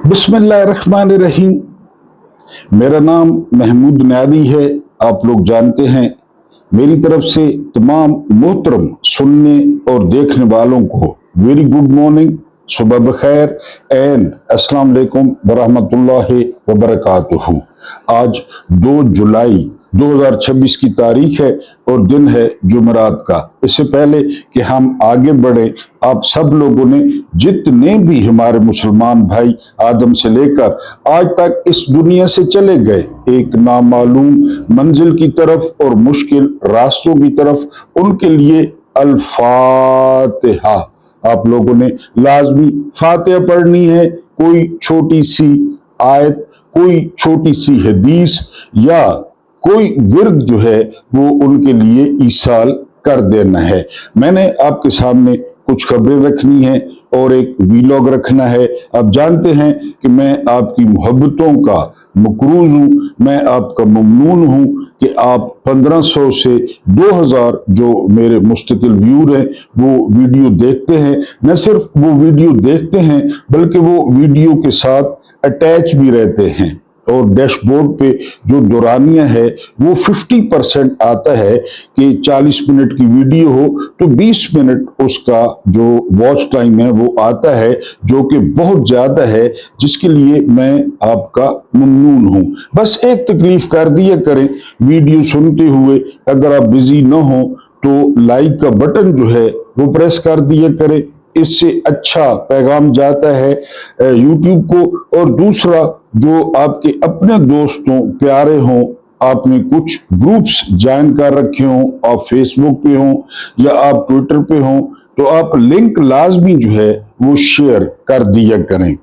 बिस्मिल्लाहिर्रहमानिर्रहीम। मेरा नाम महमूद नादी है, आप लोग जानते हैं। मेरी तरफ से तमाम मोहतरम सुनने और देखने वालों को वेरी गुड मॉर्निंग, सुबह बखैर एंड अस्सलाम वालेकुम वरहमतुल्लाहि वबरकातुहू। आज 2 जुलाई 2026 की तारीख है और दिन है जुमेरात का। इससे पहले कि हम आगे बढ़े, आप सब लोगों ने जितने भी हमारे मुसलमान भाई आदम से लेकर आज तक इस दुनिया से चले गए एक नामालूम मंजिल की तरफ और मुश्किल रास्तों की तरफ, उनके लिए अल फातिहा। आप लोगों ने लाजमी फातिहा पढ़नी है। कोई छोटी सी आयत, कोई छोटी सी हदीस या कोई विर्द जो है वो उनके लिए ईसाल कर देना है। मैंने आपके सामने कुछ खबरें रखनी है और एक वीलॉग रखना है। आप जानते हैं कि मैं आपकी मोहब्बतों का मकरूज हूँ, मैं आपका ममनून हूँ कि आप 1500 से 2000 जो मेरे मुस्तकिल व्यूर हैं वो वीडियो देखते हैं। न सिर्फ वो वीडियो देखते हैं बल्कि वो वीडियो के साथ अटैच भी रहते हैं। और डैशबोर्ड पे जो दौरानिया है वो 50% आता है कि 40 मिनट की वीडियो हो तो 20 मिनट उसका जो वॉच टाइम है वो आता है, जो कि बहुत ज्यादा है, जिसके लिए मैं आपका ममनून हूं। बस एक तकलीफ कर दिया करें, वीडियो सुनते हुए अगर आप बिजी न हो तो लाइक का बटन जो है वो प्रेस कर दिया करें। इससे अच्छा पैगाम जाता है यूट्यूब को। और दूसरा, जो आपके अपने दोस्तों प्यारे हों, आपने कुछ ग्रुप्स ज्वाइन कर रखे हों, आप फेसबुक पे हों या आप ट्विटर पे हों, तो आप लिंक लाजमी जो है वो शेयर कर दिया करें।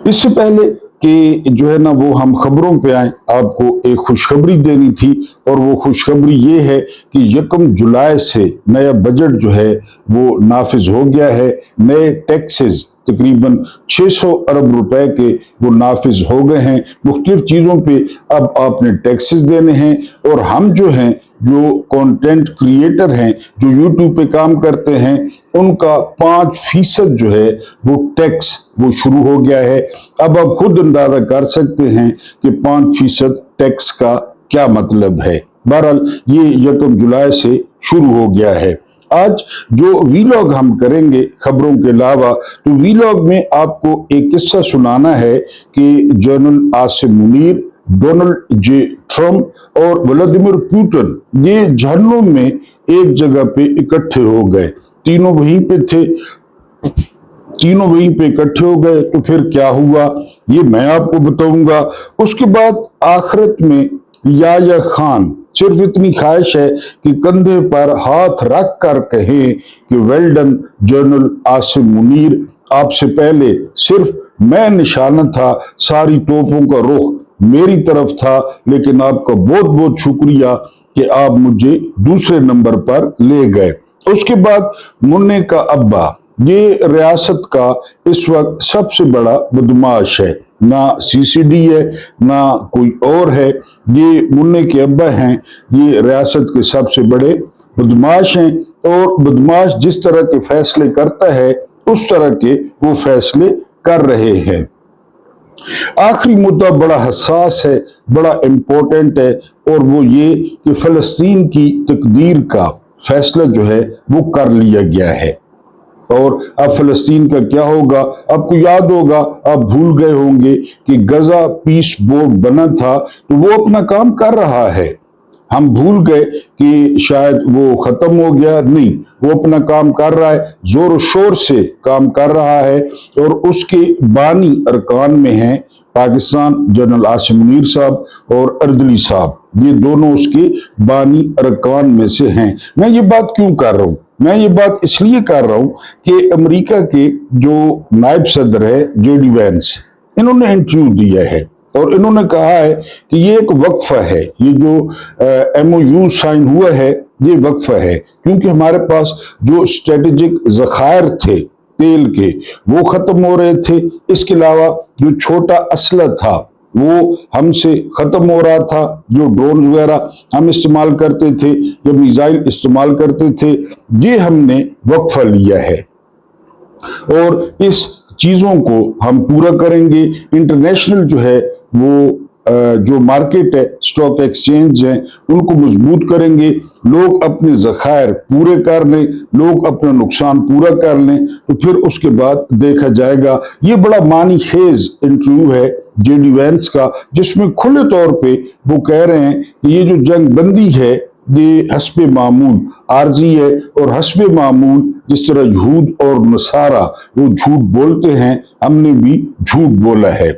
इससे पहले कि जो है ना वो हम खबरों पे आए, आपको एक खुशखबरी देनी थी और वो खुशखबरी ये है कि 1 जुलाई से नया बजट जो है वो नाफिज हो गया है। नए टैक्सेस तकरीबन 600 अरब रुपए के वो नाफिज हो गए हैं। मुख्तलिफ चीज़ों पे अब आपने टैक्सेस देने हैं और हम जो हैं, जो कंटेंट क्रिएटर हैं, जो यूट्यूब पे काम करते हैं, उनका 5% जो है वो टैक्स वो शुरू हो गया है। अब आप खुद अंदाजा कर सकते हैं कि 5% टैक्स का क्या मतलब है। बहरहाल ये 1 जुलाई से शुरू हो गया है। आज जो वीलॉग हम करेंगे खबरों के अलावा, तो वीलॉग में आपको एक किस्सा सुनाना है कि general Asim Munir, Donald J Trump और व्लादिमीर पुतिन ये जहन्नुम में एक जगह पे इकट्ठे हो गए। तीनों वहीं पे थे, तीनों वहीं पे इकट्ठे हो गए। तो फिर क्या हुआ ये मैं आपको बताऊंगा। उसके बाद आखिरत में याया खान सिर्फ इतनी ख्वाहिश है कि कंधे पर हाथ रख कर कहे कि well done general Asim Munir, आपसे पहले सिर्फ मैं निशाना था, सारी तोपों का रुख मेरी तरफ था, लेकिन आपका बहुत बहुत शुक्रिया कि आप मुझे दूसरे नंबर पर ले गए। उसके बाद मुन्ने का अब्बा, ये रियासत का इस वक्त सबसे बड़ा बदमाश है, ना सीसीडी है ना कोई और है, ये मुन्ने के अब्बा हैं, ये रियासत के सबसे बड़े बदमाश हैं। और बदमाश जिस तरह के फैसले करता है उस तरह के वो फैसले कर रहे हैं। आखिरी मुद्दा बड़ा हसास है, बड़ा इंपॉर्टेंट है, और वो ये कि फलस्तीन की तकदीर का फैसला जो है वो कर लिया गया है। और अब फलस्तीन का क्या होगा, आपको याद होगा, आप भूल गए होंगे कि गजा पीस बोर्ड बना था तो वो अपना काम कर रहा है। हम भूल गए कि शायद वो खत्म हो गया, नहीं, वो अपना काम कर रहा है, जोर शोर से काम कर रहा है। और उसके बानी अरकान में हैं पाकिस्तान जनरल आसिम मुनीर साहब और अर्दली साहब, ये दोनों उसके बानी अरकान में से हैं। मैं ये बात क्यों कर रहा हूं, मैं ये बात इसलिए कर रहा हूं कि अमेरिका के जो नायब सदर है जेडी वैंस, इन्होंने इंटरव्यू दिया है और इन्होंने कहा है कि ये एक वक्फा है, ये जो MOU साइन हुआ है ये वक्फा है, क्योंकि हमारे पास जो स्ट्रेटेजिक ज़खायर थे तेल के वो खत्म हो रहे थे। इसके अलावा जो छोटा असला था वो हमसे खत्म हो रहा था, जो ड्रोन वगैरह हम इस्तेमाल करते थे, जो मिसाइल इस्तेमाल करते थे, ये हमने वक्फा लिया है। और इस चीजों को हम पूरा करेंगे। इंटरनेशनल जो है वो जो मार्केट है, स्टॉक एक्सचेंज है, उनको मजबूत करेंगे। लोग अपने ज़खायर पूरे कर लें, लोग अपना नुकसान पूरा कर लें, तो फिर उसके बाद देखा जाएगा। ये बड़ा मानी खेज इंटरव्यू है जेडी वैंस का, जिसमें खुले तौर पे वो कह रहे हैं कि ये जो जंग बंदी है ये हस्बे मामूल आरजी है, और हस्बे मामूल जिस तरह यहूद और नसारा वो झूठ बोलते हैं, हमने भी झूठ बोला है।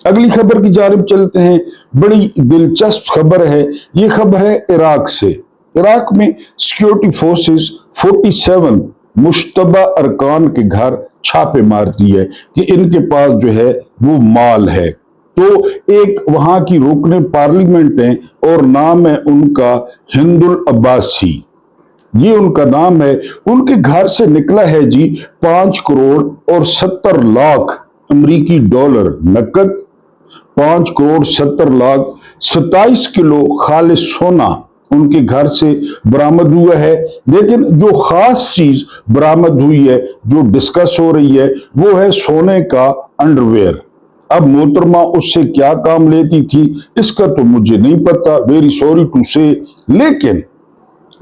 अगली खबर की जानिब चलते हैं। बड़ी दिलचस्प खबर है। ये खबर है इराक से। इराक में सिक्योरिटी फोर्सेस 47 मुश्तबा अरकान के घर छापे मारती है कि इनके पास जो है वो माल है। तो एक वहां की रुकने पार्लियामेंट है और नाम है उनका हिंदुल अब्बासी, ये उनका नाम है। उनके घर से निकला है जी 5 करोड़ और 70 लाख अमरीकी डॉलर नकद, 5 करोड़ 70 लाख 27 किलो खालिस सोना उनके घर से बरामद हुआ है। लेकिन जो खास चीज बरामद हुई है, जो डिस्कस हो रही है, वो है सोने का अंडरवेयर। अब मोहतरमा उससे क्या काम लेती थी इसका तो मुझे नहीं पता, वेरी सॉरी टू से। लेकिन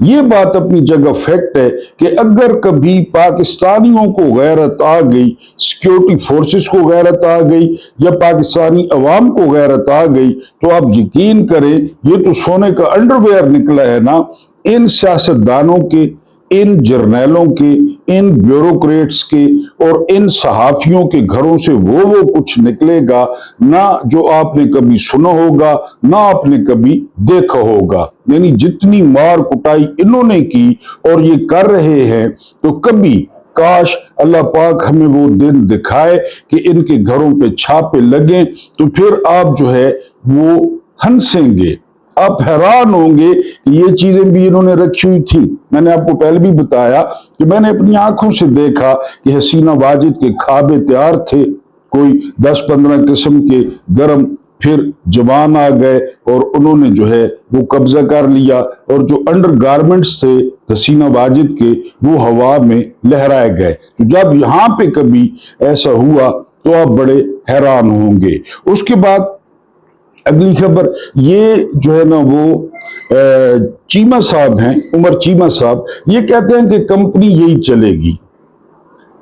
ये बात अपनी जगह फैक्ट है कि अगर कभी पाकिस्तानियों को गैरत आ गई, सिक्योरिटी फोर्सेस को गैरत आ गई, या पाकिस्तानी अवाम को गैरत आ गई, तो आप यकीन करें ये तो सोने का अंडरवेयर निकला है ना। इन सियासतदानों के, इन जर्नैलों के, इन ब्यूरोक्रेट्स के और इन सहाफियों के घरों से वो कुछ निकलेगा ना जो आपने कभी सुना होगा, ना आपने कभी देखा होगा। यानी जितनी मार कुटाई इन्होंने की और ये कर रहे हैं, तो कभी काश अल्लाह पाक हमें वो दिन दिखाए कि इनके घरों पे छापे लगे, तो फिर आप जो है वो हंसेंगे, आप हैरान होंगे कि ये चीजें भी इन्होंने रखी हुई थी। मैंने आपको पहले भी बताया कि मैंने अपनी आंखों से देखा कि हसीना वाजिद के खाबे तैयार थे, कोई 10-15 किस्म के गरम, फिर जवान आ गए और उन्होंने जो है वो कब्जा कर लिया, और जो अंडर गारमेंट्स थे हसीना वाजिद के वो हवा में लहराए गए। तो जब यहां पे कभी ऐसा हुआ तो आप बड़े हैरान होंगे। उसके बाद अगली खबर, ये जो है ना वो चीमा साहब हैं, उमर चीमा साहब, ये कहते हैं कि कंपनी यही चलेगी,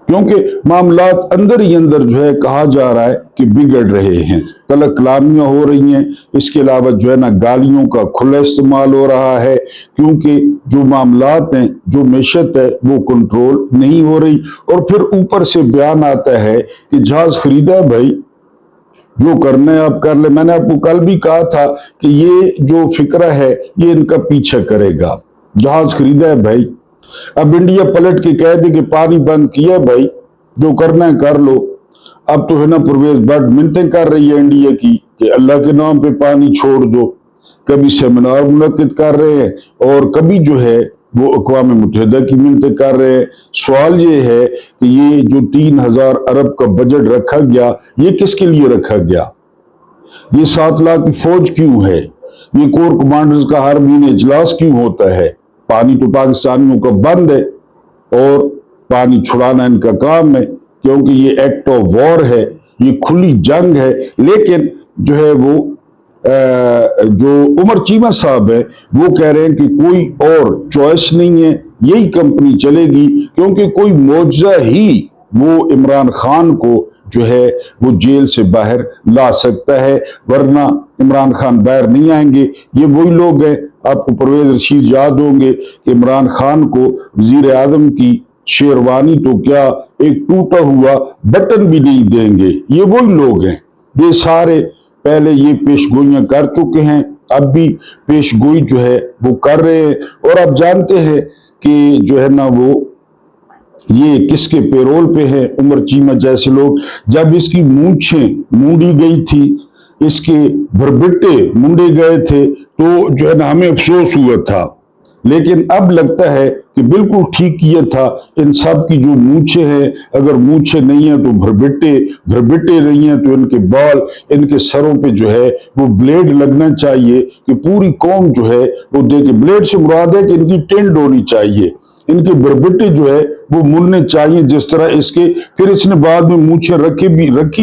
क्योंकि मामलात अंदर ही अंदर जो है कहा जा रहा है कि बिगड़ रहे हैं, तलक कलामियां हो रही हैं। इसके अलावा जो है ना गालियों का खुला इस्तेमाल हो रहा है, क्योंकि जो मामलात हैं, जो मैशत है वो कंट्रोल नहीं हो रही। और फिर ऊपर से बयान आता है कि जहाज खरीदा है भाई, जो करना है आप कर ले। मैंने आपको कल भी कहा था कि ये जो फिक्रा है ये इनका पीछा करेगा। जहाज खरीदा है भाई, अब इंडिया पलट के कह दे कि पानी बंद किया भाई, जो करना है कर लो। अब तो है ना परवेज भट्ट मिन्नतें कर रही है इंडिया की कि अल्लाह के नाम पे पानी छोड़ दो। कभी सेमिनार मुनक्किद कर रहे हैं और कभी जो है वो अक़वाम मुत्तहिदा की मिन्नतें कर रहे हैं। सवाल ये है कि ये जो 3000 अरब का बजट रखा गया, ये किसके लिए रखा गया? ये 7 लाख की फौज क्यों है? ये कोर कमांडर्स का हर महीने इजलास क्यों होता है? पानी तो पाकिस्तानियों का बंद है और पानी छुड़ाना इनका काम है, क्योंकि ये एक्ट ऑफ वॉर है, ये खुली जंग है। लेकिन जो है वो जो उमर चीमा साहब है वो कह रहे हैं कि कोई और चॉइस नहीं है, यही कंपनी चलेगी, क्योंकि कोई मौजज़ा ही वो इमरान खान को जो है वो जेल से बाहर ला सकता है, वरना इमरान खान बाहर नहीं आएंगे। ये वही लोग हैं, आपको परवेज रशीद याद होंगे कि इमरान खान को वजीर आजम की शेरवानी तो क्या एक टूटा हुआ बटन भी नहीं देंगे। ये वही लोग हैं, ये सारे पहले ये पेशगोइयां कर चुके हैं, अब भी पेशगोई जो है वो कर रहे हैं। और आप जानते हैं कि जो है ना वो ये किसके पेरोल पे है, उमर चीमा जैसे लोग। जब इसकी मूंछें मूंडी गई थी, इसके भरबिट्टे मुंडे गए थे, तो जो है ना हमें अफसोस हुआ था, लेकिन अब लगता है कि बिल्कुल ठीक किया था। इन सब की जो मूंछें हैं, अगर मूंछें नहीं है तो भरबिट्टे नहीं है तो इनके बाल, इनके सरों पे जो है वो ब्लेड लगना चाहिए कि पूरी कौम जो है वो देखे। ब्लेड से मुराद है कि इनकी टेंड होनी चाहिए। इनके बरबट्टे जो है वो मुड़ने चाहिए जिस तरह इसके। फिर इसने बाद में मूछें रखी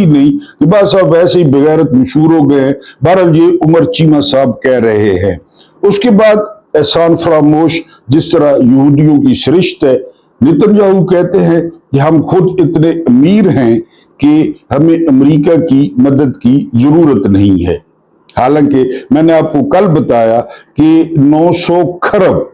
नहीं कि बस अब वैसे ही बेगैरत मशहूर हो गए हैं। बहरहाल ये उमर चीमा साहब कह रहे हैं। उसके बाद एहसान फरामोश जिस तरह यहूदियों की सरिश्त है, नेतन्याहू कहते हैं कि हम खुद इतने अमीर हैं कि हमें अमेरिका की मदद की जरूरत नहीं है। हालांकि मैंने आपको कल बताया कि 900 खरब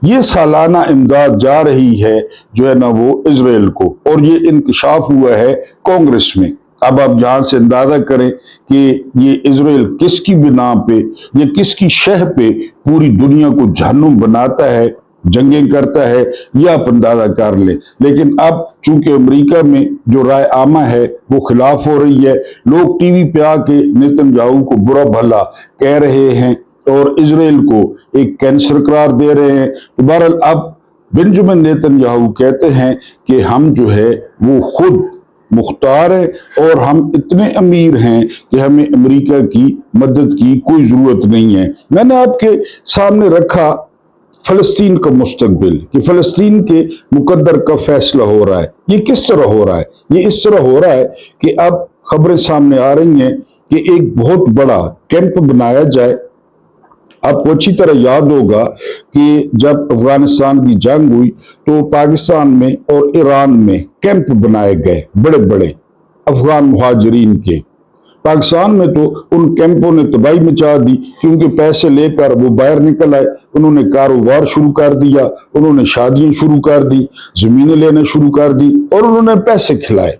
ये सालाना इमदाद जा रही है जो है ना वो इजराइल को, और ये इंकशाफ हुआ है कांग्रेस में। अब आप यहां से अंदाजा करें कि ये इजराइल किसकी बिना पे या किसकी शह पे पूरी दुनिया को जहन्नुम बनाता है, जंगें करता है, यह आप अंदाजा कर लें। लेकिन अब चूंकि अमेरिका में जो राय आमा है वो खिलाफ हो रही है, लोग टीवी पे आके नेतन्याहू को बुरा भला कह रहे हैं और इजराइल को एक कैंसर करार दे रहे हैं। तो बहरहाल अब बेंजामिन नेतन्याहू कहते हैं कि हम जो है वो खुद मुख्तार है और हम इतने अमीर हैं कि हमें अमेरिका की मदद की कोई जरूरत नहीं है। मैंने आपके सामने रखा फलस्तीन का मुस्तकबिल कि फलस्तीन के मुकद्दर का फैसला हो रहा है। ये किस तरह हो रहा है? ये इस तरह हो रहा है कि अब खबरें सामने आ रही हैं कि एक बहुत बड़ा कैंप बनाया जाए। आपको अच्छी तरह याद होगा कि जब अफगानिस्तान की जंग हुई तो पाकिस्तान में और ईरान में कैंप बनाए गए बड़े बड़े अफगान मुहाजिरीन के। पाकिस्तान में तो उन कैंपों ने तबाही मचा दी क्योंकि पैसे लेकर वो बाहर निकल आए, उन्होंने कारोबार शुरू कर दिया, उन्होंने शादियां शुरू कर दी, जमीनें लेना शुरू कर दी और उन्होंने पैसे खिलाए।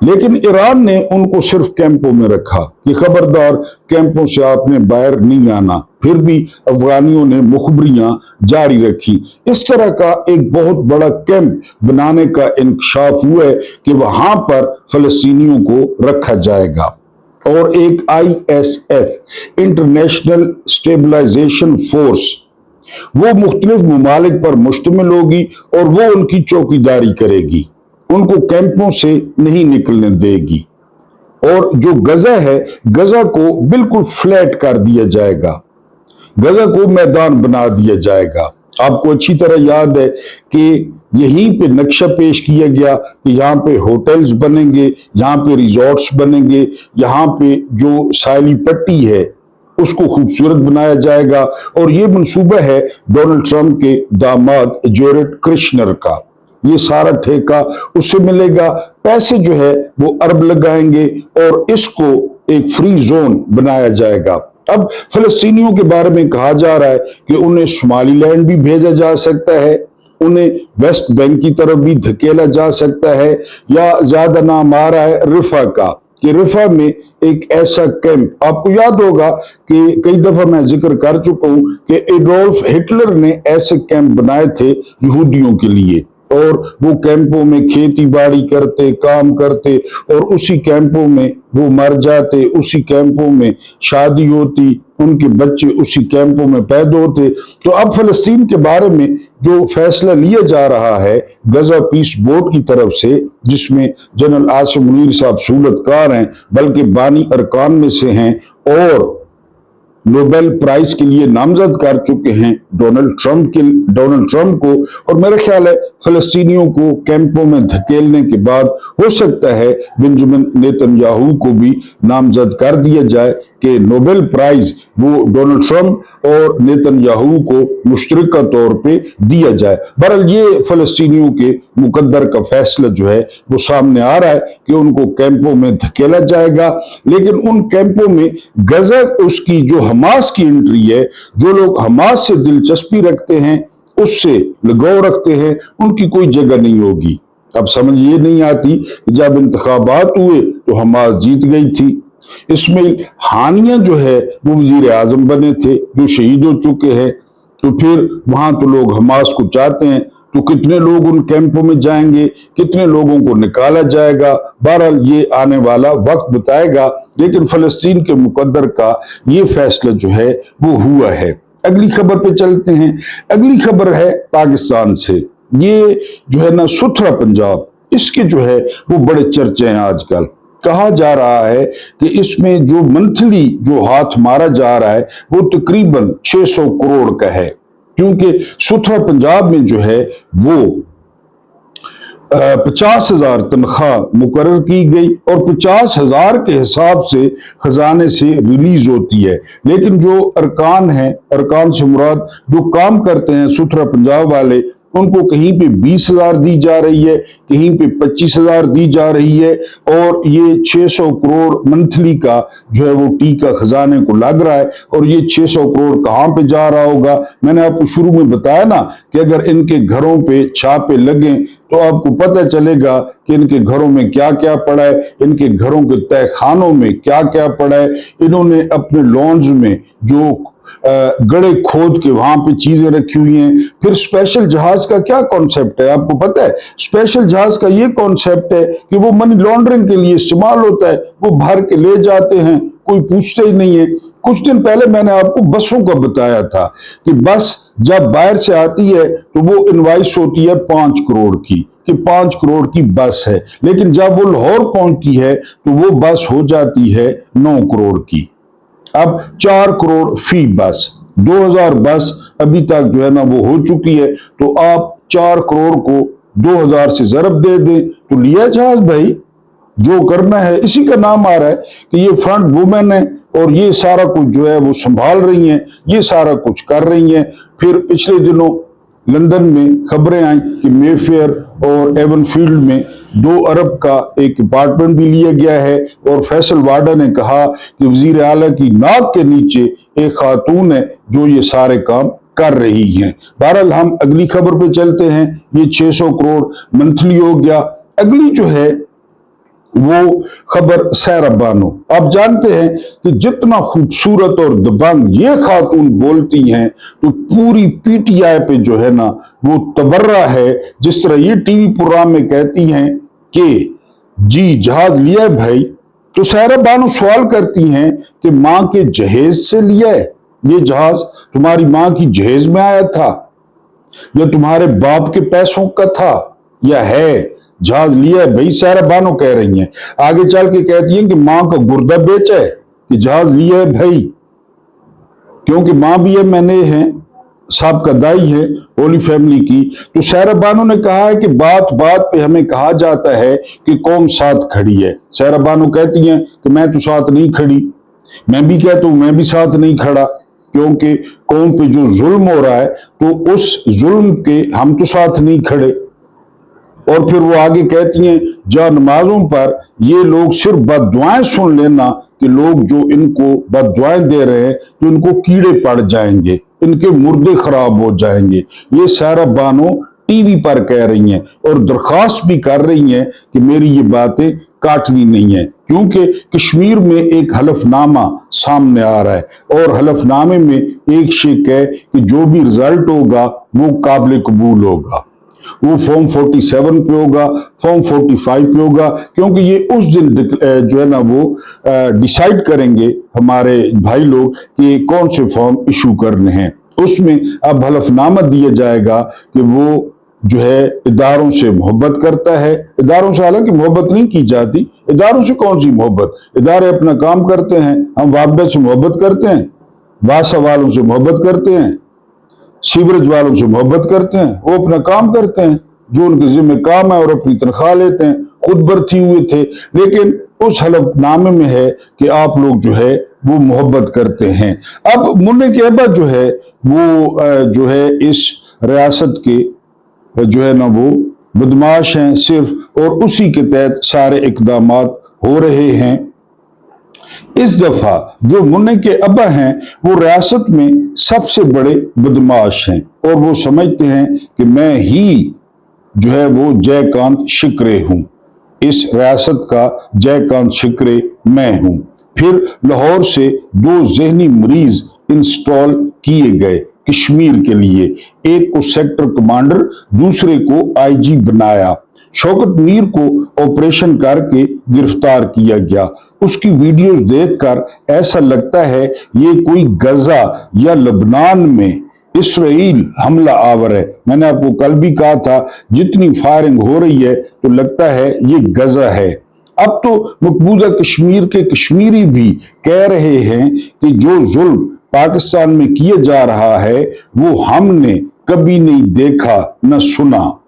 लेकिन ईरान ने उनको सिर्फ कैंपों में रखा कि खबरदार कैंपों से आपने बाहर नहीं आना। फिर भी अफगानियों ने मुखबरियां जारी रखी। इस तरह का एक बहुत बड़ा कैंप बनाने का इंकशाफ हुआ है कि वहां पर फलस्तीनियों को रखा जाएगा और एक ISF इंटरनेशनल स्टेबलाइजेशन फोर्स वो मुख्तलिफ ममालिक पर मुश्तमिल होगी और वो उनकी चौकीदारी करेगी, उनको कैंपों से नहीं निकलने देगी। और जो गजा है, गजा को बिल्कुल फ्लैट कर दिया जाएगा, गजा को मैदान बना दिया जाएगा। आपको अच्छी तरह याद है कि यहीं पे नक्शा पेश किया गया कि यहाँ पे होटल्स बनेंगे, यहाँ पे रिजॉर्ट्स बनेंगे, यहाँ पे जो साइली पट्टी है उसको खूबसूरत बनाया जाएगा। और ये मंसूबा है डोनाल्ड ट्रंप के दामाद जैरेड कुश्नर का। ये सारा ठेका उससे मिलेगा, पैसे जो है वो अरब लगाएंगे और इसको एक फ्री जोन बनाया जाएगा। अब फलस्तीनियों के बारे में कहा जा रहा है कि उन्हें सोमालीलैंड भी भेजा जा सकता है, उन्हें वेस्ट बैंक की तरफ भी धकेला जा सकता है, या ज्यादा नाम आ रहा है रिफा का कि रिफा में एक ऐसा कैंप, आपको याद होगा कि कई दफा मैं जिक्र कर चुका हूं कि एडोल्फ हिटलर ने ऐसे कैंप बनाए थे यहूदियों के लिए, और वो कैंपों में खेती बाड़ी करते, काम करते और उसी कैंपों में वो मर जाते, उसी कैंपों में शादी होती, उनके बच्चे उसी कैंपों में पैदा होते। तो अब फलस्तीन के बारे में जो फैसला लिया जा रहा है गजा पीस बोर्ड की तरफ से, जिसमें जनरल आसिम मुनीर साहब सूलतकार हैं, बल्कि बानी अरकान में से हैं और नोबेल प्राइज के लिए नामजद कर चुके हैं डोनाल्ड ट्रंप को। और मेरा ख्याल है फलस्तीनियों को कैंपों में धकेलने के बाद हो सकता है बेंजामिन नेतन्याहू को भी नामजद कर दिया जाए कि नोबेल प्राइज वो डोनाल्ड ट्रंप और नेतन्याहू को मुश्तरका तौर पे दिया जाए। बहरहाल ये फलस्तीनियों के मुकद्दर का फैसला जो है वो सामने आ रहा है कि उनको कैंपों में धकेला जाएगा। लेकिन उन कैंपों में गजा उसकी जो हमास की एंट्री है, जो लोग हमास से दिलचस्पी रखते हैं, उससे लगाव रखते हैं, उनकी कोई जगह नहीं होगी। अब समझ ये नहीं आती कि जब इंतखाबात हुए तो हमास जीत गई थी। इस्माइल हानिया जो है वो वजीर आजम बने थे, जो शहीद हो चुके हैं, तो फिर वहां तो लोग हमास को चाहते हैं, तो कितने लोग उन कैंपों में जाएंगे, कितने लोगों को निकाला जाएगा, बहरहाल ये आने वाला वक्त बताएगा। लेकिन फलस्तीन के मुकद्दर का ये फैसला जो है वो हुआ है। अगली खबर पे चलते हैं। अगली खबर है पाकिस्तान से। ये जो है ना सुथरा पंजाब, इसके जो है वो बड़े चर्चे हैं आजकल। कहा जा रहा है कि इसमें जो मंथली जो हाथ मारा जा रहा है वो तकरीबन 600 करोड़ का है। क्योंकि सुथरा पंजाब में जो है वो 50,000 तनख्वाह मुकर्रर की गई और 50,000 के हिसाब से खजाने से रिलीज होती है। लेकिन जो अरकान हैं, अरकान से मुराद जो काम करते हैं सुथरा पंजाब वाले, उनको कहीं पे 20,000 दी जा रही है, कहीं पे 25,000 दी जा रही है, और ये 600 करोड़ मंथली का जो है वो टीका खजाने को लग रहा है। और ये 600 करोड़ कहाँ पे जा रहा होगा? मैंने आपको शुरू में बताया ना कि अगर इनके घरों पे छापे लगे तो आपको पता चलेगा कि इनके घरों में क्या क्या पड़ा है, इनके घरों के तहखानों में क्या क्या पड़ा है। इन्होंने अपने लॉन्ज में जो गड़े खोद के वहां पे चीजें रखी हुई हैं। फिर स्पेशल जहाज का क्या कॉन्सेप्ट है आपको पता है? स्पेशल जहाज का ये कॉन्सेप्ट है कि वो मनी लॉन्ड्रिंग के लिए इस्तेमाल होता है, वो भर के ले जाते हैं, कोई पूछते ही नहीं है। कुछ दिन पहले मैंने आपको बसों का बताया था कि बस जब बाहर से आती है तो वो इनवाइस होती है 5 करोड़ की, कि 5 करोड़ की बस है, लेकिन जब वो लाहौर पहुंचती है तो वो बस हो जाती है 9 करोड़ की। अब 4 करोड़ फी बस, 2000 बस अभी तक जो है ना वो हो चुकी है। तो आप 4 करोड़ को 2000 से ज़रब दे दें तो लिया जहाज भाई। जो करना है, इसी का नाम आ रहा है कि ये फ्रंट वुमेन है और ये सारा कुछ जो है वो संभाल रही हैं, ये सारा कुछ कर रही हैं। फिर पिछले दिनों लंदन में खबरें आई कि मेफेयर और एवनफील्ड में 2 अरब का एक अपार्टमेंट भी लिया गया है, और फैसल वाडा ने कहा कि वजीर आला की नाक के नीचे एक खातून है जो ये सारे काम कर रही हैं। बहरहाल हम अगली खबर पे चलते हैं। ये 600 करोड़ मंथली हो गया। अगली जो है वो खबर सहरा बानो। आप जानते हैं कि जितना खूबसूरत और दबंग ये खातून बोलती हैं तो पूरी पीटीआई पे जो है ना वो तबर्रा है। जिस तरह ये टीवी प्रोग्राम में कहती हैं कि जी जहाज लिया है भाई, तो सहरा बानो सवाल करती हैं कि मां के जहेज से लिया है ये जहाज? तुम्हारी मां की जहेज में आया था या तुम्हारे बाप के पैसों का था या है? जहाज लिया है भाई, सहरा बानो कह रही हैं। आगे चल के कहती हैं कि मां का गुर्दा बेचा है कि जहाज लिया है भाई, क्योंकि मां भी है, मैंने है, साहब का दाई है होली फैमिली की। तो सहरा बानो ने कहा है कि बात बात पे हमें कहा जाता है कि कौम साथ खड़ी है। सहरा बानो कहती हैं कि मैं तो साथ नहीं खड़ी। मैं भी कहता हूं मैं भी साथ नहीं खड़ा, क्योंकि कौम पे जो जुल्म हो रहा है तो उस जुल्म के हम तो साथ नहीं खड़े। और फिर वो आगे कहती हैं जा नमाजों पर ये लोग सिर्फ बददुआएं सुन लेना कि लोग जो इनको बददुआएं दे रहे हैं तो इनको कीड़े पड़ जाएंगे, इनके मुर्दे खराब हो जाएंगे। ये सहरा बानो टीवी पर कह रही हैं और दरखास्त भी कर रही हैं कि मेरी ये बातें काटनी नहीं है, क्योंकि कश्मीर में एक हलफनामा सामने आ रहा है और हलफनामे में एक शिक है कि जो भी रिजल्ट होगा वो काबिल कबूल होगा। वो फॉर्म 47 पे होगा, फॉर्म 45 पे होगा, क्योंकि ये उस दिन जो है ना वो डिसाइड करेंगे हमारे भाई लोग कि कौन से फॉर्म इशू करने हैं। उसमें अब हलफनामा दिया जाएगा कि वो जो है इदारों से मोहब्बत करता है। इदारों से हालांकि मोहब्बत नहीं की जाती, इदारों से कौन सी मोहब्बत, इदारे अपना काम करते हैं। हम वापडा से मोहब्बत करते हैं, वासा वालों से मोहब्बत करते हैं, सीवरेज वालों से मोहब्बत करते हैं, वो अपना काम करते हैं जो उनके जिम्मे काम है और अपनी तनख्वाह लेते हैं। खुद भर्ती हुए थे, लेकिन उस हलफनामे में है कि आप लोग जो है वो मोहब्बत करते हैं। अब मुन्ने के अब्बा जो है वो जो है इस रियासत के जो है ना वो बदमाश हैं सिर्फ, और उसी के तहत सारे इकदाम हो रहे हैं। इस दफा जो मुन्ने के अब्बा हैं वो रियासत में सबसे बड़े बदमाश हैं और वो समझते हैं कि मैं ही जो है वो जयकांत शिकरे हूं, इस रियासत का जयकांत शिकरे मैं हूं। फिर लाहौर से 2 ज़हनी मरीज इंस्टॉल किए गए कश्मीर के लिए, एक को सेक्टर कमांडर, दूसरे को आईजी बनाया। शौकत मीर को ऑपरेशन करके गिरफ्तार किया गया। उसकी वीडियोस देखकर ऐसा लगता है ये कोई गजा या लबनान में इसराइल हमला आवर है। मैंने आपको कल भी कहा था जितनी फायरिंग हो रही है तो लगता है ये गजा है। अब तो मकबूजा कश्मीर के कश्मीरी भी कह रहे हैं कि जो जुल्म पाकिस्तान में किया जा रहा है वो हमने कभी नहीं देखा न सुना।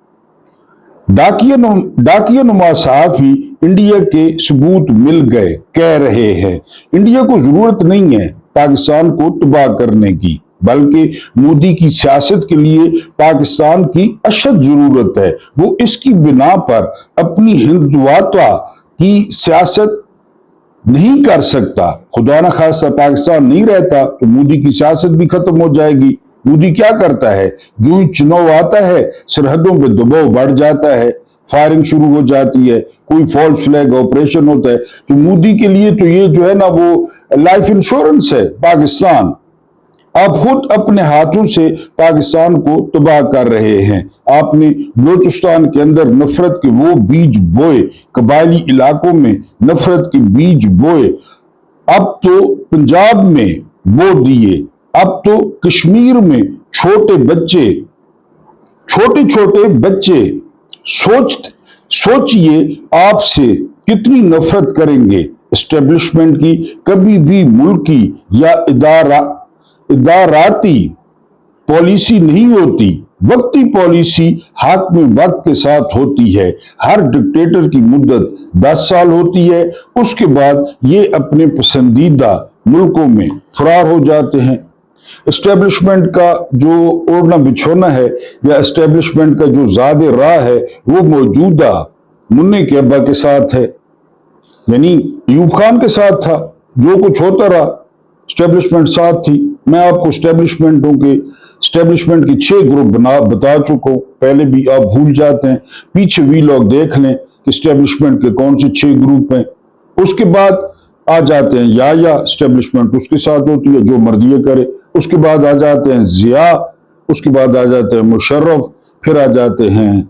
डाकिया नुमा सहाफी इंडिया के सबूत मिल गए कह रहे हैं। इंडिया को जरूरत नहीं है पाकिस्तान को तबाह करने की, बल्कि मोदी की सियासत के लिए पाकिस्तान की अशद जरूरत है। वो इसकी बिना पर अपनी हिंदुत्वता की सियासत नहीं कर सकता। खुदा न खास्ता पाकिस्तान नहीं रहता तो मोदी की सियासत भी खत्म हो जाएगी। मोदी क्या करता है, जो चुनाव आता है सरहदों पे दबाव बढ़ जाता है, फायरिंग शुरू हो जाती है, कोई फॉल्स फ्लैग ऑपरेशन होता है। तो मोदी के लिए तो ये जो है ना वो लाइफ इंश्योरेंस है पाकिस्तान। आप खुद अपने हाथों से पाकिस्तान को तबाह कर रहे हैं। आपने बलूचिस्तान के अंदर नफरत के वो बीज बोए, कबायली इलाकों में नफरत के बीज बोए, अब तो पंजाब में बो दिए, अब तो कश्मीर में छोटे छोटे बच्चे सोचिए आपसे कितनी नफरत करेंगे। एस्टेब्लिशमेंट की कभी भी मुल्की या इदाराती पॉलिसी नहीं होती, वक्ती पॉलिसी हाकमे वक्त के साथ होती है। हर डिक्टेटर की मुद्दत 10 साल होती है, उसके बाद ये अपने पसंदीदा मुल्कों में फरार हो जाते हैं। एस्टेब्लिशमेंट का जो ओढ़ना बिछोना है या एस्टेब्लिशमेंट का जो ज़ादे राह है वो मौजूदा मुन्ने के अब्बा के साथ है, यानी अयूब खान के साथ था। जो कुछ होता रहा एस्टेब्लिशमेंट साथ थी। मैं आपको एस्टेब्लिशमेंट की 6 ग्रुप बता चुका हूं, पहले भी आप भूल जाते हैं। पीछे वीलॉग देख लें कि एस्टेब्लिशमेंट के कौन से 6 ग्रुप हैं। उसके बाद आ जाते हैं या एस्टेब्लिशमेंट उसके साथ होती है, जो मर्जी करे। उसके बाद आ जाते हैं जिया, उसके बाद आ जाते हैं मुशर्रफ, फिर आ जाते हैं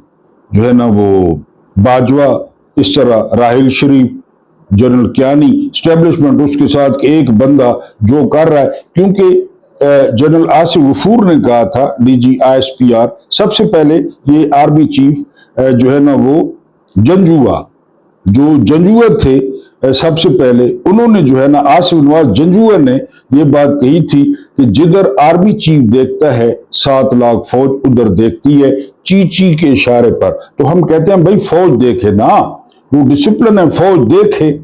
जो है ना वो बाजवा, इस तरह राहिल शरीफ, जनरल कियानी। एस्टेब्लिशमेंट उसके साथ एक बंदा जो कर रहा है, क्योंकि जनरल आसिफ गफूर ने कहा था, डीजी ISPR, सबसे पहले ये आर्मी चीफ जो है ना वो जंजुआ थे, सबसे पहले उन्होंने जो है ना आसिफ नवाज जंजुआ ने ये बात कही थी कि जिधर आर्मी चीफ देखता है 7 लाख फौज उधर देखती है, ची के इशारे पर। तो हम कहते हैं भाई फौज देखे ना, वो डिसिप्लिन है, फौज देखे,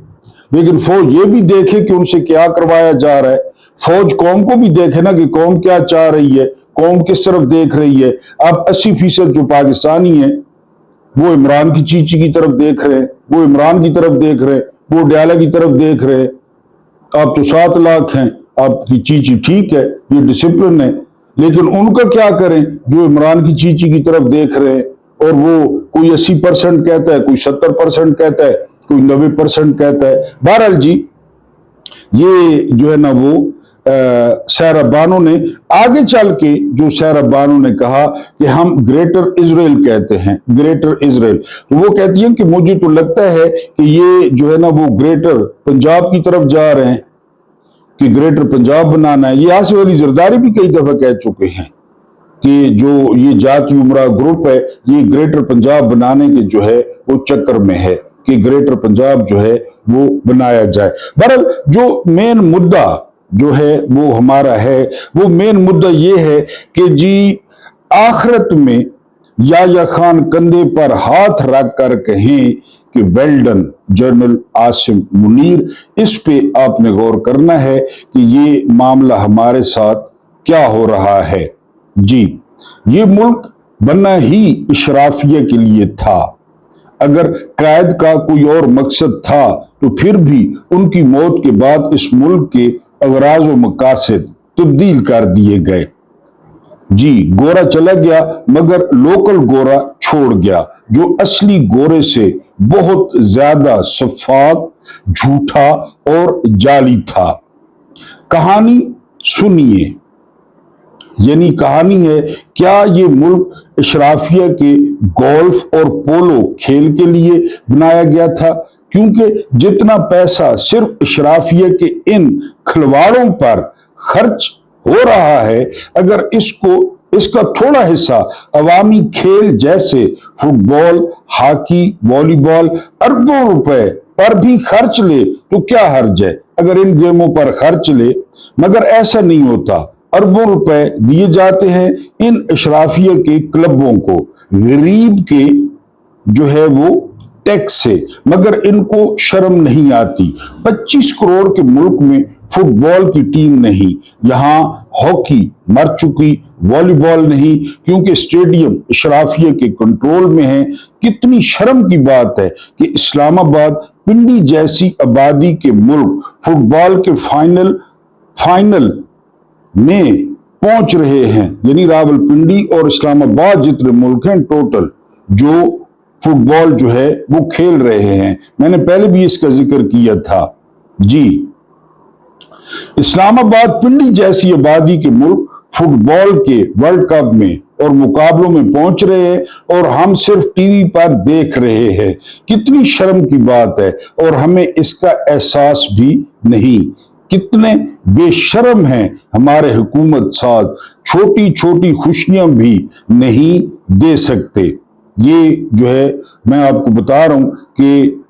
लेकिन फौज ये भी देखे कि उनसे क्या करवाया जा रहा है। फौज कौम को भी देखे ना कि कौम क्या चाह रही है, कौम किस तरफ देख रही है। अब 80% जो पाकिस्तानी है वो इमरान की चीची की तरफ देख रहे हैं, वो इमरान की तरफ देख रहे हैं, वो डयाला की तरफ देख रहे हैं। आप तो 7 लाख हैं, आपकी चीची ठीक है, ये डिसिप्लिन है, लेकिन उनका क्या करें जो इमरान की चीची की तरफ देख रहे हैं। और वो कोई 80% कहता है, कोई 70% कहता है, कोई 90% कहता है। बहरहाल जी, ये जो है ना वो सारा बानो ने आगे चल के जो सारा बानो ने कहा कि हम ग्रेटर इजराइल कहते हैं, ग्रेटर इजराइल। तो वो कहती है कि मुझे तो लगता है कि ये जो है ना वो ग्रेटर पंजाब की तरफ जा रहे हैं, कि ग्रेटर पंजाब बनाना है। ये आसिफ अली जरदारी भी कई दफा कह चुके हैं कि जो ये जाती उमरा ग्रुप है ये ग्रेटर पंजाब बनाने के जो है वो चक्कर में है कि ग्रेटर पंजाब जो है वो बनाया जाए। बहरहाल जो मेन मुद्दा जो है वो हमारा है, वो मेन मुद्दा ये है कि जी आखिरत में याया खान कंधे पर हाथ रख कर कहें कि well done general Asim Munir. इस पे आपने गौर करना है कि ये मामला हमारे साथ क्या हो रहा है। जी, ये मुल्क बनना ही इशराफिया के लिए था। अगर कायद का कोई और मकसद था तो फिर भी उनकी मौत के बाद इस मुल्क के अगराज व मकासद तब्दील कर दिए गए। जी, गोरा चला गया मगर लोकल गोरा छोड़ गया, जो असली गोरे से बहुत ज्यादा शफाफ, झूठा और जाली था। कहानी सुनिए, यानी कहानी है क्या ये मुल्क इशराफिया के गोल्फ और पोलो खेल के लिए बनाया गया था? क्योंकि जितना पैसा सिर्फ इशराफिया के इन खिलवाड़ों पर खर्च हो रहा है, अगर इसका थोड़ा हिस्सा अवामी खेल जैसे फुटबॉल, हॉकी, वॉलीबॉल अरबों रुपए पर भी खर्च ले तो क्या हर्ज है, अगर इन गेमों पर खर्च ले। मगर ऐसा नहीं होता, अरबों रुपए दिए जाते हैं इन अशराफिया के क्लबों को, गरीब के जो है वो टैक्स से, मगर इनको शर्म नहीं आती। 25 करोड़ के मुल्क में फुटबॉल की टीम नहीं, यहां हॉकी मर चुकी, वॉलीबॉल नहीं, क्योंकि स्टेडियम अशराफिया के कंट्रोल में है। कितनी शर्म की बात है कि इस्लामाबाद पिंडी जैसी आबादी के मुल्क फुटबॉल के फाइनल में पहुंच रहे हैं। यानी रावलपिंडी और इस्लामाबाद जितने मुल्क हैं टोटल जो फुटबॉल जो है वो खेल रहे हैं। मैंने पहले भी इसका जिक्र किया था जी। इस्लामाबाद पिंडी जैसी आबादी के मुल्क फुटबॉल के वर्ल्ड कप में और मुकाबलों में पहुंच रहे हैं और हम सिर्फ टीवी पर देख रहे हैं। कितनी शर्म की बात है, और हमें इसका एहसास भी नहीं। कितने बेशर्म हैं हमारे हुकूमत साथ, छोटी छोटी खुशियां भी नहीं दे सकते। ये जो है मैं आपको बता रहा हूं कि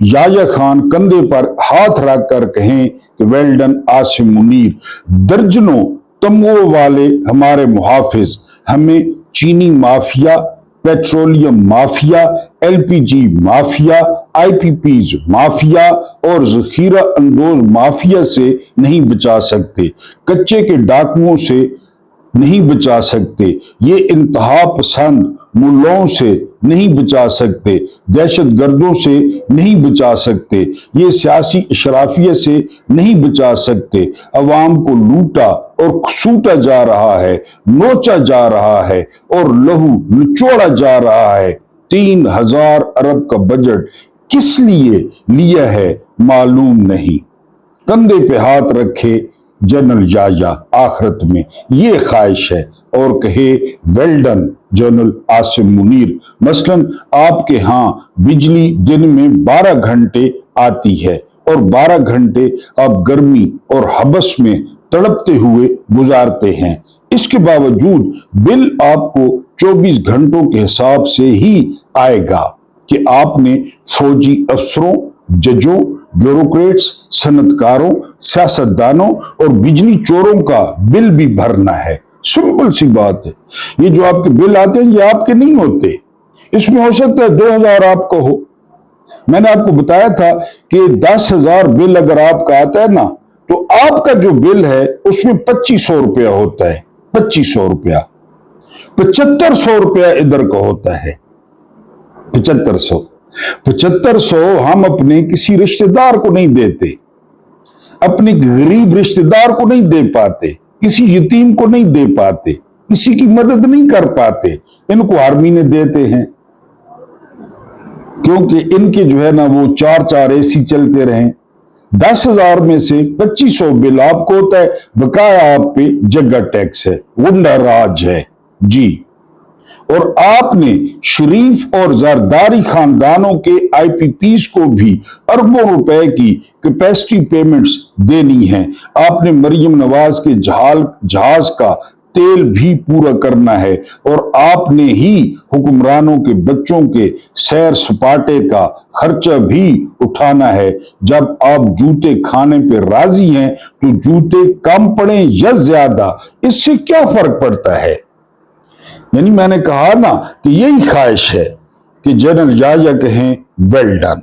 याया खान कंधे पर हाथ रख कर कहें कि वेल डन आसिम मुनीर। दर्जनों तमुओं वाले हमारे मुहाफिज हमें चीनी mafia, petroleum mafia, LPG mafia, IPPs mafia और जखीरा अंदोज माफिया से नहीं बचा सकते, कच्चे के डाकुओं से नहीं बचा सकते, ये इंतहा पसंद मुल्लों से नहीं बचा सकते, दहशत गर्दों से नहीं बचा सकते, ये सियासी अशराफिया से नहीं बचा सकते। अवाम को लूटा और सूटा जा रहा है, नोचा जा रहा है और लहू निचोड़ा जा रहा है। 3000 अरब का बजट किस लिए लिया है मालूम नहीं। कंधे पे हाथ रखे जनरल याया आखिरत में ये ख्वाहिश है और कहे well done general Asim Munir. मसलन आपके यहां बिजली दिन में 12 घंटे आती है और 12 घंटे आप गर्मी और हबस में तड़पते हुए गुजारते हैं। इसके बावजूद बिल आपको 24 घंटों के हिसाब से ही आएगा कि आपने फौजी अफसरों, जजों, ब्यूरोक्रेट्स, सनतकारों, सियासतदानों और बिजली चोरों का बिल भी भरना है। सिंपल सी बात है। ये जो आपके बिल आते हैं ये आपके नहीं होते, इसमें हो सकता है 2000 आपका हो। मैंने आपको बताया था कि 10,000 बिल अगर आपका आता है ना, तो आपका जो बिल है उसमें 2500 रुपया होता है। 2500 रुपया, 7500 रुपया इधर का होता है। 7500 हम अपने किसी रिश्तेदार को नहीं देते, अपने गरीब रिश्तेदार को नहीं दे पाते, किसी यतीम को नहीं दे पाते, किसी की मदद नहीं कर पाते। इनको हर महीने देते हैं क्योंकि इनके जो है ना वो 4-4 एसी चलते रहे। 10,000 में से 2500 बिल आपको होता है, बकाया आप पे जगह टैक्स है, गुंडा राज है जी। और आपने शरीफ और जरदारी खानदानों के आईपीपीज को भी अरबों रुपए की कैपेसिटी पेमेंट्स देनी है। आपने मरियम नवाज के जहाज का तेल भी पूरा करना है और आपने ही हुक्मरानों के बच्चों के सैर सपाटे का खर्चा भी उठाना है। जब आप जूते खाने पे राजी हैं तो जूते कम पड़े या ज्यादा, इससे क्या फर्क पड़ता है। यानी मैंने कहा ना कि यही ख्वाहिश है कि जनरल याया कहें वेल डन।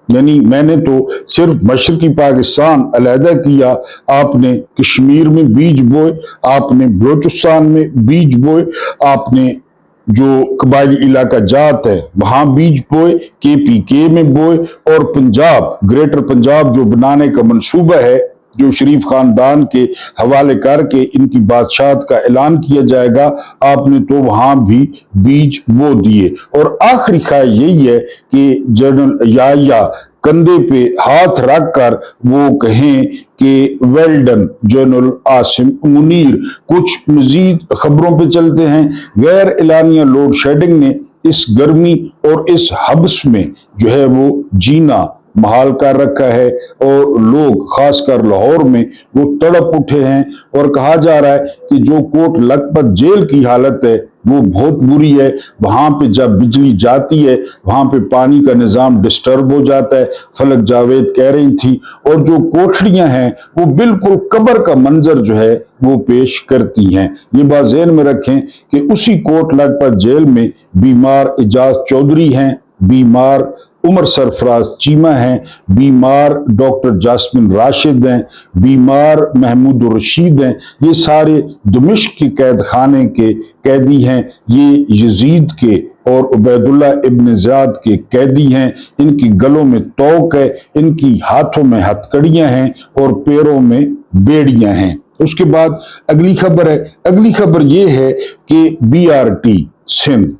यानी मैंने तो सिर्फ मशरकी पाकिस्तान अलहदा किया, आपने कश्मीर में बीज बोए, आपने बलोचिस्तान में बीज बोए, आपने जो कबायली इलाका जात है वहां बीज बोए, KPK में बोए, और पंजाब, ग्रेटर पंजाब जो बनाने का मंसूबा है, जो शरीफ खानदान के हवाले करके इनकी बादशाहत का ऐलान किया जाएगा, आपने तो वहां भी बीज बो दिए। और आखिरी ख्वाहिश यही है कि जनरल याया कंधे पे हाथ रख कर वो कहें कि well done general Asim Munir. कुछ मजीद खबरों पे चलते हैं। गैर एलानिया लोड शेडिंग ने इस गर्मी और इस हब्स में जो है वो जीना महाल कर रखा है और लोग खासकर लाहौर में वो तड़प उठे हैं। और कहा जा रहा है कि जो कोट लखपत जेल की हालत है वो बहुत बुरी है। वहां पे जब बिजली जाती है वहां पे पानी का निजाम डिस्टर्ब हो जाता है, फलक जावेद कह रही थी। और जो कोठरियां हैं वो बिल्कुल कब्र का मंजर जो है वो पेश करती हैं। ये बात ज़हन में रखें कि उसी कोट लखपत जेल में बीमार एजाज चौधरी हैं, बीमार उमर सरफराज चीमा हैं, बीमार डॉक्टर जास्मिन राशिद हैं, बीमार महमूद रशीद हैं। ये सारे दमिश्क के कैद खाने के कैदी हैं। ये यजीद के और उबैदुल्ला इब्न ज़ियाद के कैदी हैं। इनकी गलों में तोक है, इनकी हाथों में हथकड़ियां हैं और पैरों में बेड़ियां हैं। उसके बाद अगली खबर है। अगली खबर ये है कि BRT सिंध,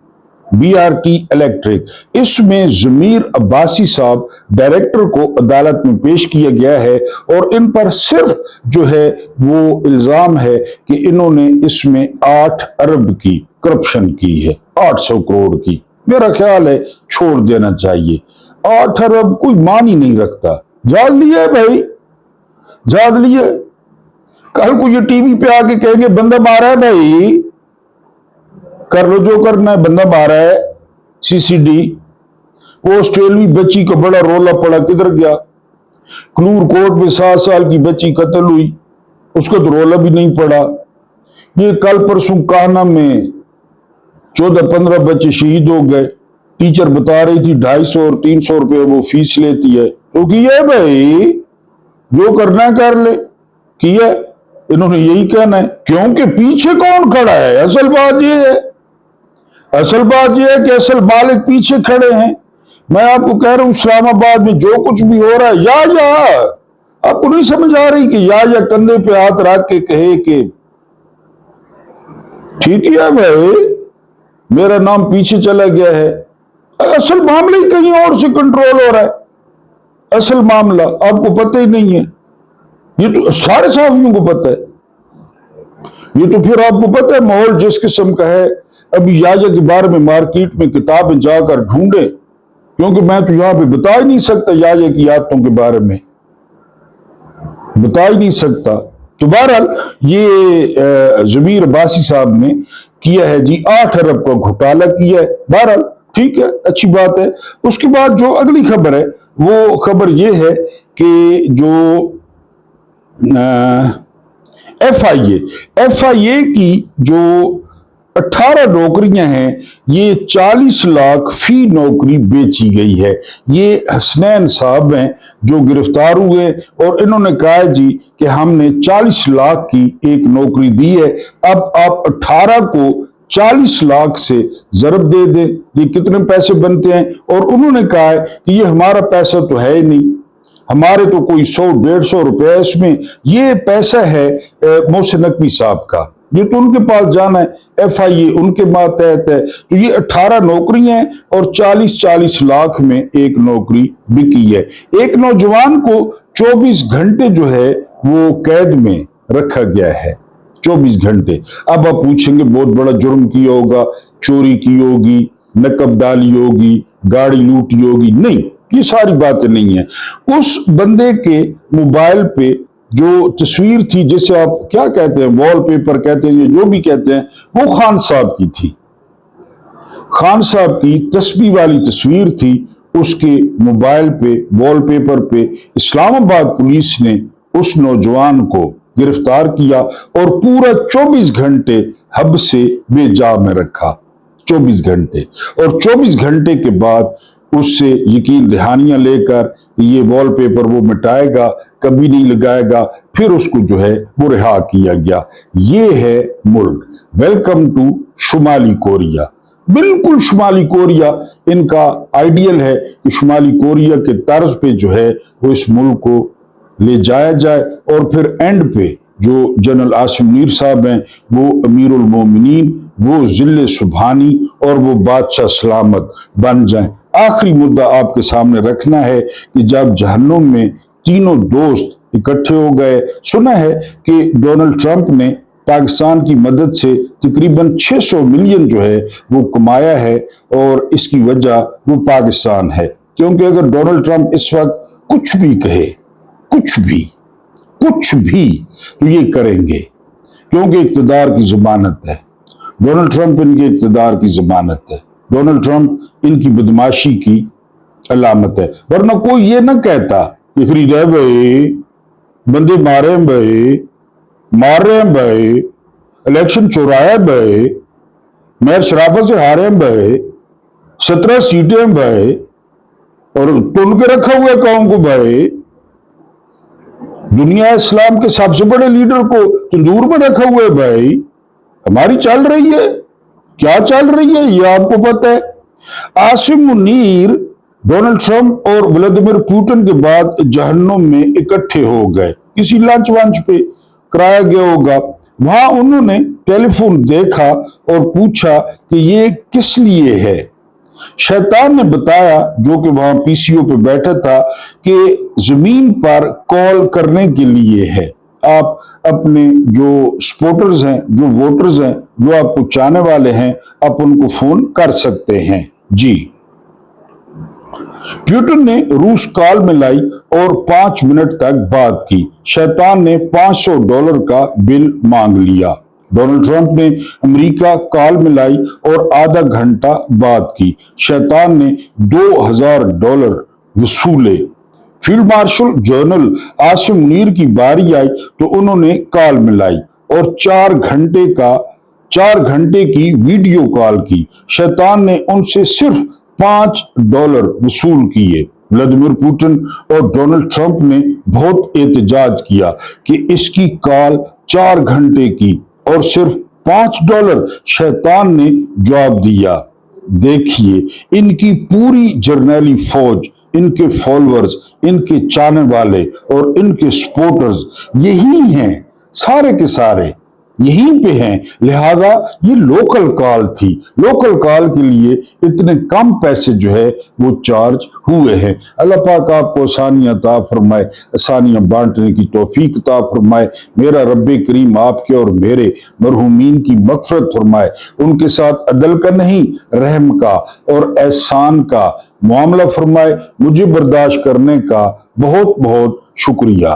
BRT इलेक्ट्रिक, इसमें ज़मीर अब्बासी साहब डायरेक्टर को अदालत में पेश किया गया है और इन पर सिर्फ जो है वो इल्जाम है कि इन्होंने इसमें 8 अरब की करप्शन की है, 800 करोड़ की। मेरा ख्याल है छोड़ देना चाहिए। 8 अरब कोई मान ही नहीं रखता। जाग लिए भाई, जाग लिए। कल को ये टीवी पे आके कहेंगे बंदा मारा है, भाई कर लो जो करना है, बंदा मारा है CCD। वो ऑस्ट्रेलियाई बच्ची का बड़ा रोला पड़ा, किधर गया? क्लूर कोर्ट में 7 साल की बच्ची कत्ल हुई, उसका तो रोला भी नहीं पड़ा। ये कल परसों कान्हा में 14-15 बच्चे शहीद हो गए। टीचर बता रही थी 250 और 300 रुपये वो फीस लेती है। तो किया भाई, जो करना है कर ले, किया। इन्होंने यही कहना है, क्योंकि पीछे कौन खड़ा है। असल बात यह है, असल बात यह है कि असल मालिक पीछे खड़े हैं। मैं आपको कह रहा हूं इस्लामाबाद में जो कुछ भी हो रहा है, या आपको नहीं समझ आ रही कि या कंधे पे हाथ रख के कहे कि ठीक है भाई मेरा नाम पीछे चला गया है। असल मामला ही कहीं और से कंट्रोल हो रहा है। असल मामला आपको पता ही नहीं है। ये तो सारे सहाफियों को पता है। ये तो फिर आपको पता है माहौल जिस किस्म का है। अभी याया के बारे में मार्केट में किताबें जाकर ढूंढे, क्योंकि मैं तो यहां पे बता ही नहीं सकता, याया की आदतों के बारे में बता ही नहीं सकता। तो बहरहाल ये ज़मीर अब्बासी साहब ने किया है जी, 8 अरब का घोटाला किया है। बहरहाल ठीक है, अच्छी बात है। उसके बाद जो अगली खबर है वो खबर ये है कि जो FIA की जो 18 नौकरियां हैं, ये 40 लाख फी नौकरी बेची गई है। ये हसनैन साहब हैं जो गिरफ्तार हुए और इन्होंने कहा जी कि हमने 40 लाख की एक नौकरी दी है, अब आप 18 को 40 लाख से ज़रब दे दें, ये कितने पैसे बनते हैं। और उन्होंने कहा है कि ये हमारा पैसा तो है ही नहीं, हमारे तो कोई 100-150 रुपए इसमें, ये पैसा है मोहसिन नकवी साहब का, ये तो उनके पास जाना है। FIA उनके मातहत है। तो ये 18 नौकरियां हैं और 40-40 लाख में एक नौकरी बिकी है। एक नौजवान को 24 घंटे जो है वो कैद में रखा गया है, 24 घंटे। अब आप पूछेंगे बहुत बड़ा जुर्म किया होगा, चोरी की होगी, नकब डाली होगी, गाड़ी लूटी होगी। नहीं, ये सारी बातें नहीं है। उस बंदे के मोबाइल पे जो तस्वीर थी, जिसे आप क्या कहते हैं, वॉलपेपर कहते हैं, जो भी कहते हैं, वो खान साहब की थी। खान साहब की तस्बीह वाली तस्वीर थी। उसके मोबाइल पे वॉलपेपर पे इस्लामाबाद पुलिस ने उस नौजवान को गिरफ्तार किया और पूरा 24 घंटे हब से बेजा में रखा, 24 घंटे। और 24 घंटे के बाद उससे यकीन दहानियां लेकर ये वॉलपेपर वो मिटाएगा, कभी नहीं लगाएगा, फिर उसको जो है वो रिहा किया गया। ये है मुल्क। वेलकम टू शुमाली कोरिया। बिल्कुल शुमाली कोरिया इनका आइडियल है कि शुमाली कोरिया के तर्ज पे जो है वो इस मुल्क को ले जाया जाए और फिर एंड पे जो जनरल आसिम मीर साहब हैं वो अमीरुल मोमिनीन, वो जिले सुबहानी और वो बादशाह सलामत बन जाएं। आखिरी मुद्दा आपके सामने रखना है कि जब जहन्नुम में तीनों दोस्त इकट्ठे हो गए, सुना है कि डोनाल्ड ट्रंप ने पाकिस्तान की मदद से तकरीबन 600 मिलियन जो है वो कमाया है और इसकी वजह वो पाकिस्तान है। क्योंकि अगर डोनाल्ड ट्रंप इस वक्त कुछ भी कहे, कुछ भी तो ये करेंगे, क्योंकि इक़्तिदार की ज़मानत है। डोनाल्ड ट्रंप इनके इक़्तिदार की जमानत है, डोनाल्ड ट्रंप इनकी बदमाशी की अलामत है। वरना कोई ये ना कहता कि खरीदा है भाई, बंदे मारे हैं भाई, मार रहे हैं भाई, इलेक्शन चुराया है भाई, मेयर शराफत से हारे हैं भाई, 17 सीटें हैं भाई, और तुन के रखा हुआ है कौम को भाई। दुनिया इस्लाम के सबसे बड़े लीडर को तंदूर में रखा हुआ है भाई। हमारी चल रही है, क्या चल रही है ये आपको पता है। आसिम मुनीर डोनाल्ड ट्रंप और व्लादिमीर पुतिन के बाद जहन्नुम में इकट्ठे हो गए, किसी लंच वंच पे कराया गया होगा। वहां उन्होंने टेलीफोन देखा और पूछा कि ये किस लिए है। शैतान ने बताया, जो कि वहां पीसीओ पे बैठा था, कि जमीन पर कॉल करने के लिए है। आप अपने जो सपोर्टर्स हैं, जो वोटर्स हैं, जो आपको चाहने वाले हैं, आप उनको फोन कर सकते हैं जी। पुतिन ने रूस कॉल मिलाई और 5 मिनट तक बात की। शैतान ने $500 का बिल मांग लिया। डोनाल्ड ट्रंप ने अमेरिका कॉल मिलाई और आधा घंटा बात की। शैतान ने $2000 वसूले। Field marshal general Asim Munir की बारी आई तो उन्होंने कॉल मिलाई और 4 घंटे की वीडियो कॉल की। शैतान ने उनसे सिर्फ $5 वसूल किए। व्लादिमीर पुतिन और डोनाल्ड ट्रंप ने बहुत एहतजाज किया कि इसकी कॉल 4 घंटे की और सिर्फ $5। शैतान ने जवाब दिया, देखिए इनकी पूरी जर्नैली फौज, इनके फॉलोअर्स, इनके चाहने वाले और इनके सपोर्टर्स यही हैं, सारे के सारे यहीं पे हैं। लिहाजा ये लोकल कॉल थी, लोकल कॉल के लिए इतने कम पैसे जो है वो चार्ज हुए हैं। अल्लाह पाक आपको आसानियां अता फरमाए, आसानियां बांटने की तौफीक अता फरमाए। मेरा रब्बे करीम आपके और मेरे मरहूमीन की मग़फ़िरत फरमाए, उनके साथ अदल का नहीं रहम का और एहसान का मामला फरमाए। मुझे बर्दाश्त करने का बहुत बहुत शुक्रिया।